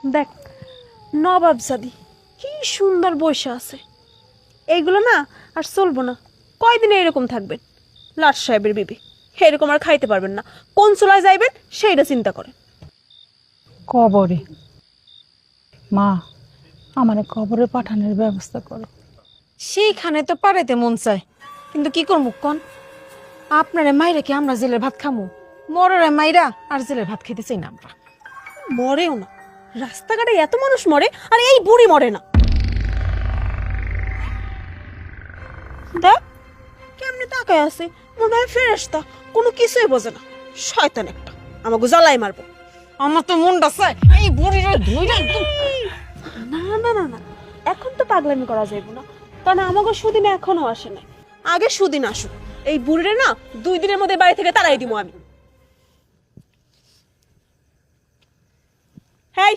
দেখ, নবাবজাদি কি সুন্দর বসে আছে। এইগুলো না আর চলবো না। কয়দিন এরকম থাকবেন? লাট সাহেবের বিবি এরকম আর খাইতে পারবেন না। কোন চুলায় যাইবেন সেইটা চিন্তা করেন। কবরে মা, আমারে কবরে পাঠানোর ব্যবস্থা করো। সেইখানে তো পারাইতে মন চায়, কিন্তু কি করবো কন? আপনারে মাইরা কি আমরা জেলের ভাত খামু? মররে মাইরা আর জেলের ভাত খেতে চাই না আমরা। মরেও না, রাস্তাঘাটে এত মানুষ মরে আর এই বুড়ি মরে না। দেখ কেমনে তাকায় আছে, মনে হয় ফেরেশতা, কোনো কিছুই বোঝে না। শয়তান একটা, আমাকে জ্বালাই মারবো। আমার তো মনটা চায় এই বুড়িরে ধইরা একদম। না না না না, এখন তো পাগলামি করা যাইব না, কারণ আমাকে সুদিন এখনো আসে নাই। আগে সুদিন আসুক, এই বুড়িরে না 2 দিনের মধ্যে বাড়ি থেকে তাড়াই দিব আমি। হেই,